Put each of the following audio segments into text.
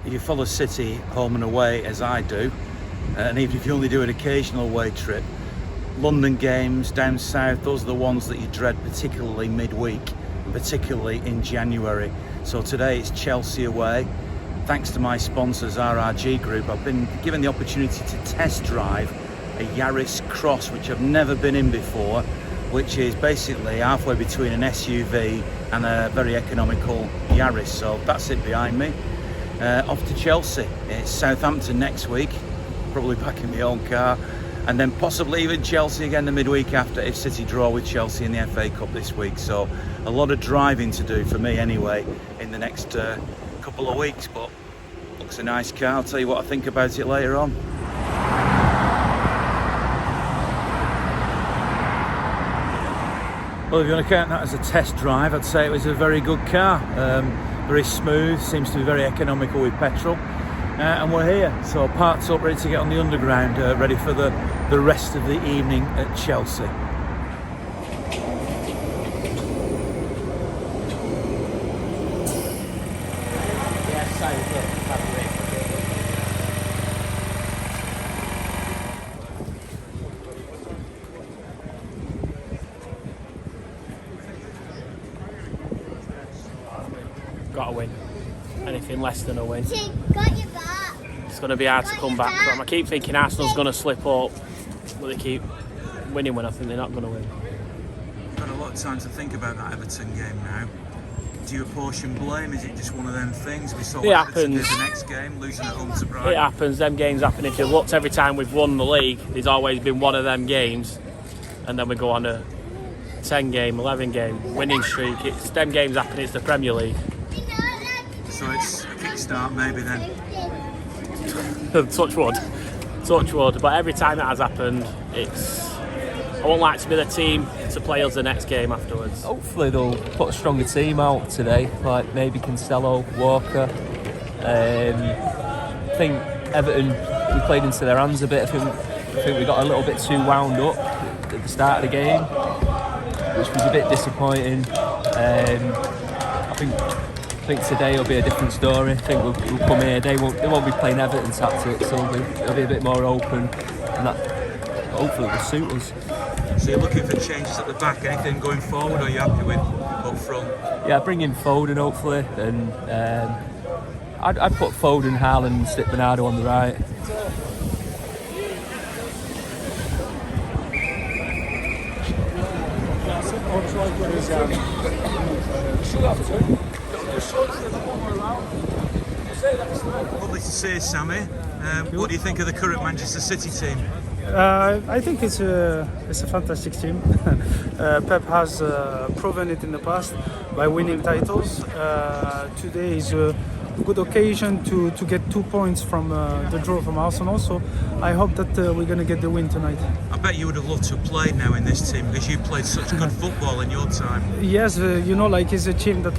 If you follow City home and away as I do, and even if you only do an occasional away trip, London games down south, those are the ones that you dread, particularly midweek, particularly in January. So today it's Chelsea away. Thanks to my sponsors RRG Group, I've been given the opportunity to test drive a Yaris Cross, which I've never been in before, which is basically halfway between an SUV and a very economical Yaris. So that's it behind me. Off to Chelsea. It's Southampton next week, probably back in my own car, and then possibly even Chelsea again the midweek after if City draw with Chelsea in the FA Cup this week. So a lot of driving to do for me anyway in the next couple of weeks, but looks a nice car. I'll tell you what I think about it later on. Well, if you want to count that as a test drive, I'd say it was a very good car. Very smooth, seems to be very economical with petrol. And we're here, so parked up, ready to get on the underground, ready for the rest of the evening at Chelsea. Got to win. Anything less than a win. Got your back. It's going to be hard to come back from. I keep thinking Arsenal's going to slip up, but they keep winning when I think they're not going to win. I've got a lot of time to think about that Everton game now. Do you apportion blame? Is it just one of them things? We saw it happens. The next game, losing at home to Brighton. It happens. Them games happen. If you looked every time we've won the league, there's always been one of them games, and then we go on a 10-game, 11-game winning streak. It's them games happen. It's the Premier League. So it's a kickstart maybe then. Touch wood. But every time it has happened, I won't like to be the team to play us the next game afterwards. Hopefully they'll put a stronger team out today, like maybe Cancelo, Walker. I think Everton, we played into their hands a bit. I think we got a little bit too wound up at the start of the game, which was a bit disappointing. I think today will be a different story. I think we'll come here. They won't be playing Everton tactics, so they'll be a bit more open, and that hopefully will suit us. So you're looking for changes at the back. Anything going forward, or are you happy with up front? Yeah, bring in Foden hopefully, and I'd put Foden, Haaland, and stick Bernardo on the right. Lovely to see you, Samir. What do you think of the current Manchester City team? I think it's a fantastic team. Pep has proven it in the past by winning titles. Today is a good occasion to get 2 points from the draw from Arsenal. So I hope that we're going to get the win tonight. I bet you would have loved to have played now in this team because you played such good football in your time. Yes, it's a team that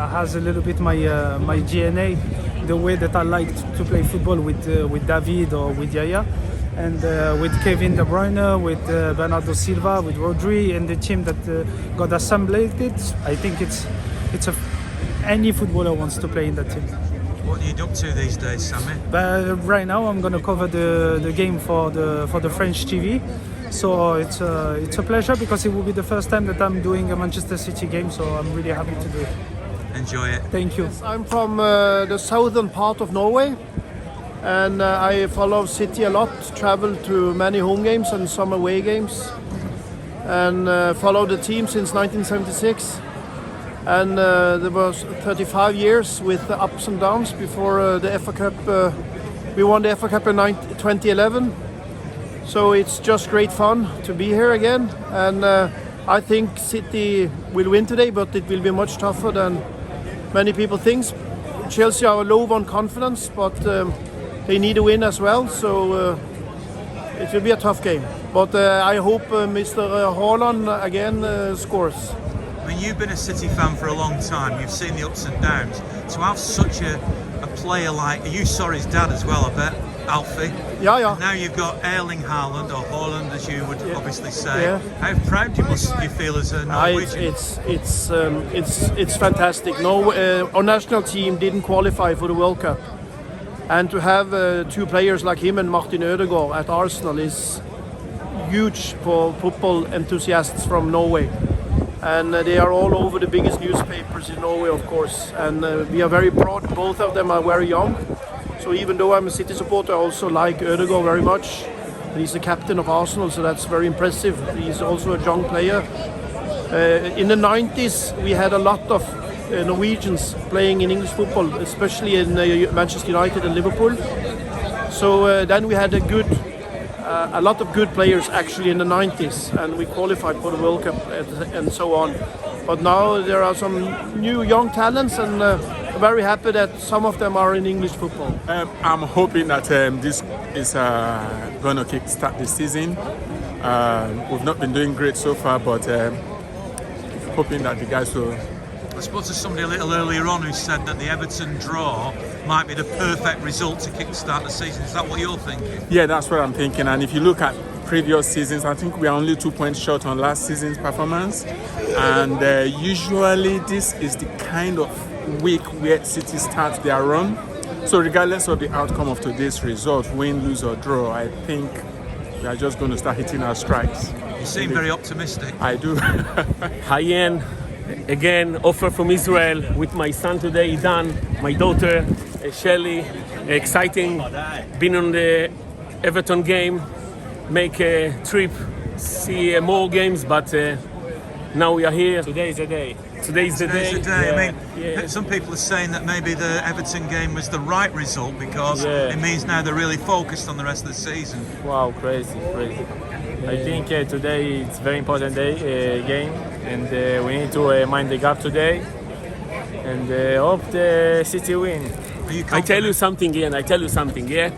has a little bit my DNA, the way that I like to play football with David or with Yaya. And with Kevin De Bruyne, with Bernardo Silva, with Rodri, and the team that got assembled, I think any footballer wants to play in that team. What are you up to these days, Samir? Right now, I'm going to cover the game for the French TV. So it's a pleasure because it will be the first time that I'm doing a Manchester City game. So I'm really happy to do it. Enjoy it. Thank you. I'm from the southern part of Norway. And I follow City a lot, travel to many home games and some away games, and follow the team since 1976. And there was 35 years with the ups and downs before the FA Cup. We won the FA Cup in 2011. So it's just great fun to be here again. And I think City will win today, but it will be much tougher than many people think. Chelsea are low on confidence, but they need a win as well, so it will be a tough game. But I hope Mr. Haaland again scores. I mean, you've been a City fan for a long time. You've seen the ups and downs. To have such a player like you, saw his dad as well, I bet. Alfie. Yeah, yeah. Now you've got Erling Haaland, or Haaland as you would obviously say. Yeah. How proud you feel as a Norwegian? It's fantastic. No, our national team didn't qualify for the World Cup, and to have two players like him and Martin Ødegaard at Arsenal is huge for football enthusiasts from Norway. And they are all over the biggest newspapers in Norway, of course. And we are very proud. Both of them are very young. So even though I'm a City supporter, I also like Ødegaard very much. And he's the captain of Arsenal, so that's very impressive. He's also a young player. In the 90s, we had a lot of Norwegians playing in English football, especially in Manchester United and Liverpool. So then we had a lot of good players actually in the 90s, and we qualified for the World Cup and so on. But now there are some new young talents, and I'm very happy that some of them are in English football. I'm hoping that this is going to kick-start the season. We've not been doing great so far, but hoping that the guys will... I suppose there's somebody a little earlier on who said that the Everton draw might be the perfect result to kick-start the season. Is that what you're thinking? Yeah, that's what I'm thinking. And if you look at previous seasons, I think we are only 2 points short on last season's performance. And usually this is the kind of week where City starts their run. So regardless of the outcome of today's result, win, lose or draw, I think we are just going to start hitting our strikes. You seem very optimistic. I do. Hi Ian, again offer from Israel with my son today, Idan, my daughter, Shelly. Exciting, been on the Everton game, make a trip, see more games, but now we are here. Today is the day. Today's the day. Yeah, I mean, some people are saying that maybe the Everton game was the right result because it means now they're really focused on the rest of the season. Wow, crazy. I think today it's very important game, and we need to mind the gap today, and hope the City win. Are you I confident? tell you something, Ian, yeah?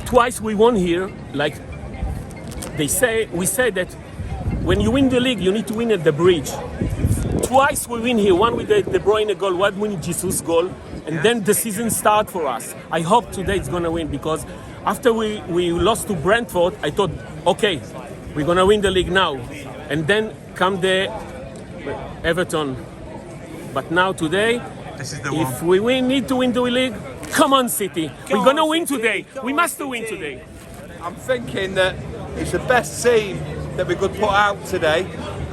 Twice we won here, like we say that when you win the league, you need to win at the bridge. Twice we win here, one with the De Bruyne goal, one with Jesus goal, and then the season start for us. I hope today it's gonna win, because after we lost to Brentford, I thought, okay, we're gonna win the league now, and then come the Everton. But now today, This is the if one. we need to win the league, come on City, we're gonna win today. We must win today. I'm thinking that it's the best team that we could put out today.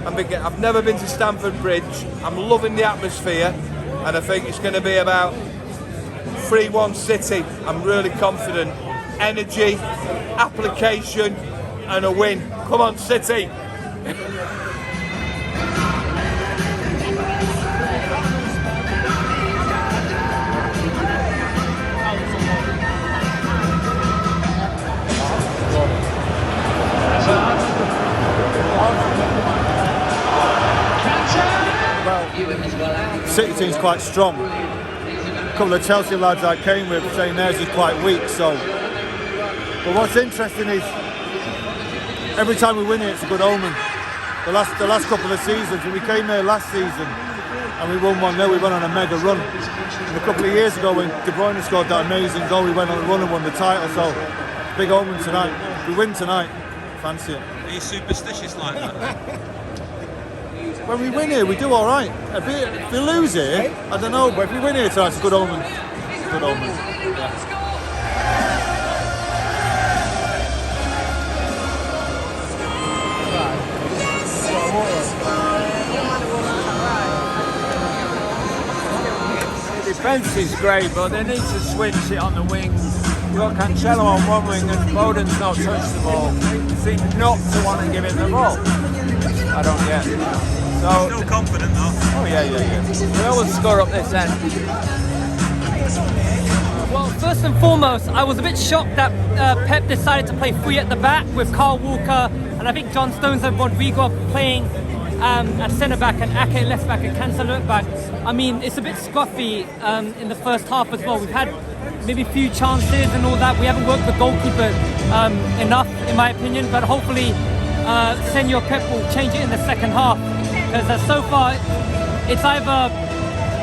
I've never been to Stamford Bridge. I'm loving the atmosphere, and I think it's going to be about 3-1 City. I'm really confident. Energy, application, and a win. Come on, City! City team's quite strong. A couple of Chelsea lads I came with saying theirs is quite weak. So, but what's interesting is every time we win it, it's a good omen. The last couple of seasons, when we came here last season and we won 1-0, we went on a mega run. And a couple of years ago, when De Bruyne scored that amazing goal, we went on a run and won the title. So, big omen tonight. If we win tonight, fancy it. Are you superstitious like that? When we win here, we do all right. If we lose here, I don't know. But if we win here tonight, it's a good omen. Good omen. The defence is great, but they need to switch it on the wings. You've got Cancelo on one wing and Foden's not touched the ball. They seem not to want to give it the ball. I don't get it. So, Still confident though. oh yeah. We always score up this end. Well, first and foremost, I was a bit shocked that Pep decided to play three at the back with Carl Walker and I think John Stones and Rodrigo playing at centre back and Ake left back and Cancelo at back. I mean, it's a bit scruffy in the first half as well. We've had maybe a few chances and all that. We haven't worked the goalkeeper enough, in my opinion, but hopefully Senor Pep will change it in the second half. Because so far, it's either,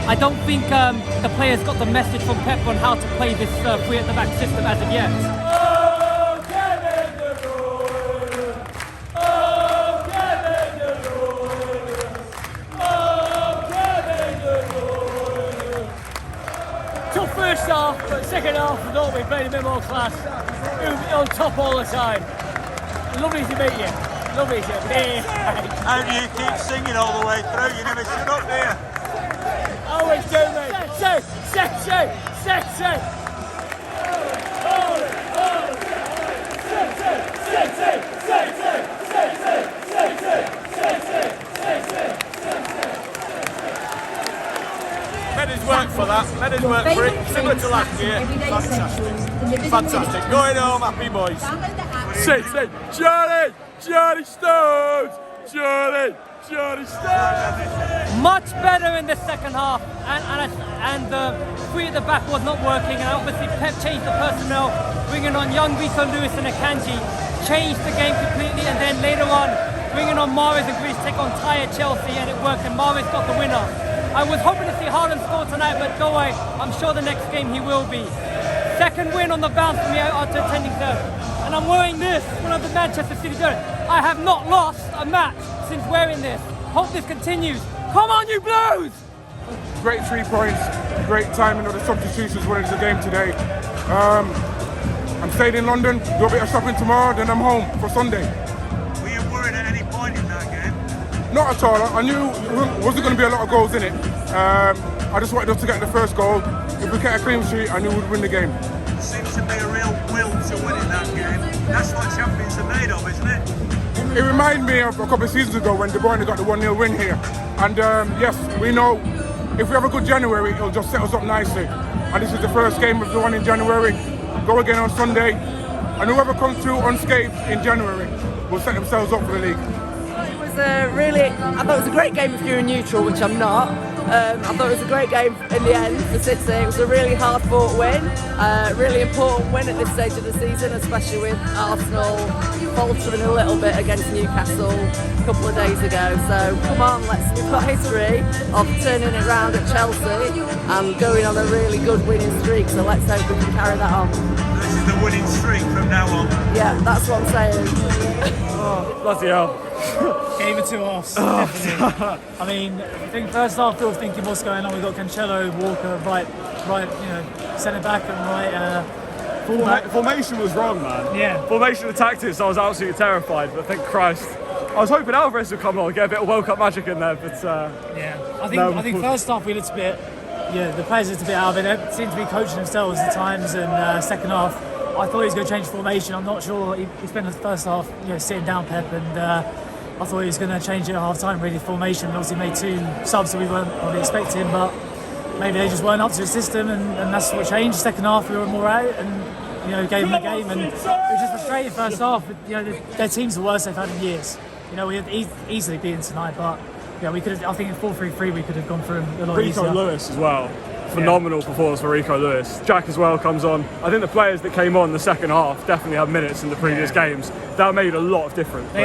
I don't think the players got the message from Pep on how to play this three at the back system as of yet. second half, I thought we played a bit more class. We were on top all the time. Lovely to meet you. Lovely to meet you. How do you keep singing all the way through? You never shut up, do you? Always do, mate. Sexy. Made his work for that. Made his work for it. Similar to last year. Fantastic. Going home, happy boys. Say, Johnny Stones! Johnny Stones! Much better in the second half, and the three at the back was not working, and obviously Pep changed the personnel, bringing on young Rico Lewis and Akanji, changed the game completely, and then later on bringing on Mahrez and Grealish to take on tired Chelsea, and it worked, and Mahrez got the winner. I was hoping to see Haaland score tonight, but don't worry, I'm sure the next game he will be. Second win on the bounce for me after attending third. And I'm wearing this, one of the Manchester City jerseys. I have not lost a match since wearing this. Hope this continues. Come on, you Blues! Great 3 points, great timing of the substitutions winning the game today. I'm staying in London, do a bit of shopping tomorrow, then I'm home for Sunday. Were you worried at any point in that game? Not at all. I knew there wasn't going to be a lot of goals in it. I just wanted us to get the first goal. If we get a clean sheet, I knew we'd win the game. There seems to be a real will to win in that game. That's what champions are made of, isn't it? It reminded me of a couple of seasons ago when De Bruyne got the 1-0 win here. And yes, we know if we have a good January, it'll just set us up nicely. And this is the first game of the one in January. Go again on Sunday. And whoever comes through unscathed in January will set themselves up for the league. It was I thought it was a great game if you're neutral, which I'm not. I thought it was a great game in the end for City. It was a really hard-fought win, really important win at this stage of the season, especially with Arsenal faltering a little bit against Newcastle a couple of days ago. So come on, we've got history of turning it round at Chelsea and going on a really good winning streak. So let's hope we can carry that on. This is the winning streak from now on. Yeah, that's what I'm saying. Oh, bloody hell. Game of 2 halves, definitely. I mean, I think first half we were thinking what's going on. We got Cancelo, Walker, right, centre back and right fullback. Formation was wrong, man. Yeah. Formation and tactics, I was absolutely terrified. But thank Christ, I was hoping Alvarez would come on and get a bit of World Cup magic in there. But I think first half we looked a bit. Yeah, the players looked a bit out of it. They seemed to be coaching themselves at times. And second half, I thought he was going to change formation. I'm not sure. He spent the first half, sitting down Pep, and I thought he was going to change it at half time. Really, formation. Obviously, made 2 subs that we weren't probably expecting, but maybe they just weren't up to the system, and that's what changed. Second half, we were more out, and gave them the game, and it was just frustrating first half. Their team's the worst they've had in years. We had easily beaten tonight, but we could have. I think in 4-3-3 we could have gone through a lot easier. Rico Lewis as well. Phenomenal performance for Rico Lewis. Jack as well comes on. I think the players that came on the second half definitely had minutes in the previous games. That made a lot of difference. We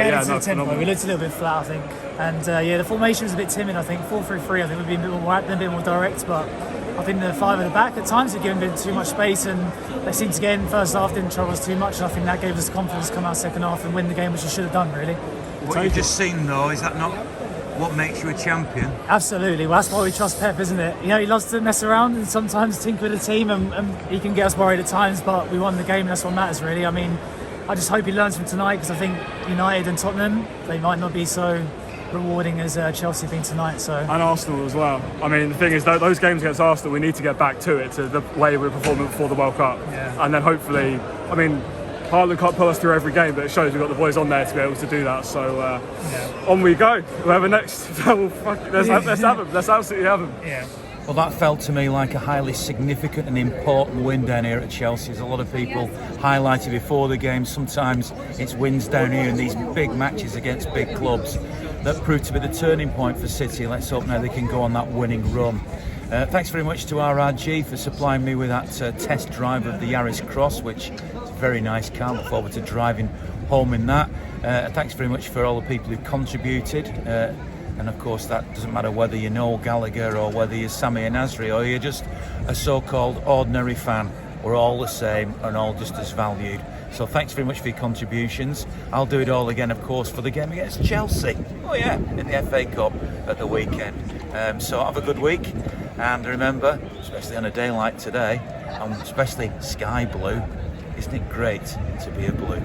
looked a little bit flat, I think. And the formation was a bit timid, I think. 4-3-3, I think, would be a bit more direct, but I think the 5 at the back at times had given a bit too much space, and they seemed to get in first half, didn't trouble us too much, and I think that gave us the confidence to come out second half and win the game, which we should have done, really. What you've just seen, though, is that not what makes you a champion? Absolutely. Well, that's why we trust Pep, isn't it? He loves to mess around and sometimes tinker with the team, and he can get us worried at times, but we won the game, and that's what matters, really. I mean, I just hope he learns from tonight, because I think United and Tottenham, they might not be so rewarding as Chelsea have been tonight. And Arsenal as well. I mean, the thing is, those games against Arsenal, we need to get back to it, to the way we were performing before the World Cup. Yeah. And then hopefully, I mean, Haaland can't pull us through every game, but it shows we've got the boys on there to be able to do that. So on we go. Whoever next, let's have them. Let's absolutely have them. Yeah. Well, that felt to me like a highly significant and important win down here at Chelsea. As a lot of people highlighted before the game, sometimes it's wins down here in these big matches against big clubs that proved to be the turning point for City. Let's hope now they can go on that winning run. Thanks very much to RRG for supplying me with that test drive of the Yaris Cross, which is a very nice car. Look forward to driving home in that. Thanks very much for all the people who've contributed. And of course, that doesn't matter whether you're Noel Gallagher or whether you're Samir Nasri or you're just a so-called ordinary fan. We're all the same and all just as valued. So thanks very much for your contributions. I'll do it all again, of course, for the game against Chelsea. Oh yeah, in the FA Cup at the weekend. So have a good week. And remember, especially on a day like today, and especially sky blue. Isn't it great to be a Blue?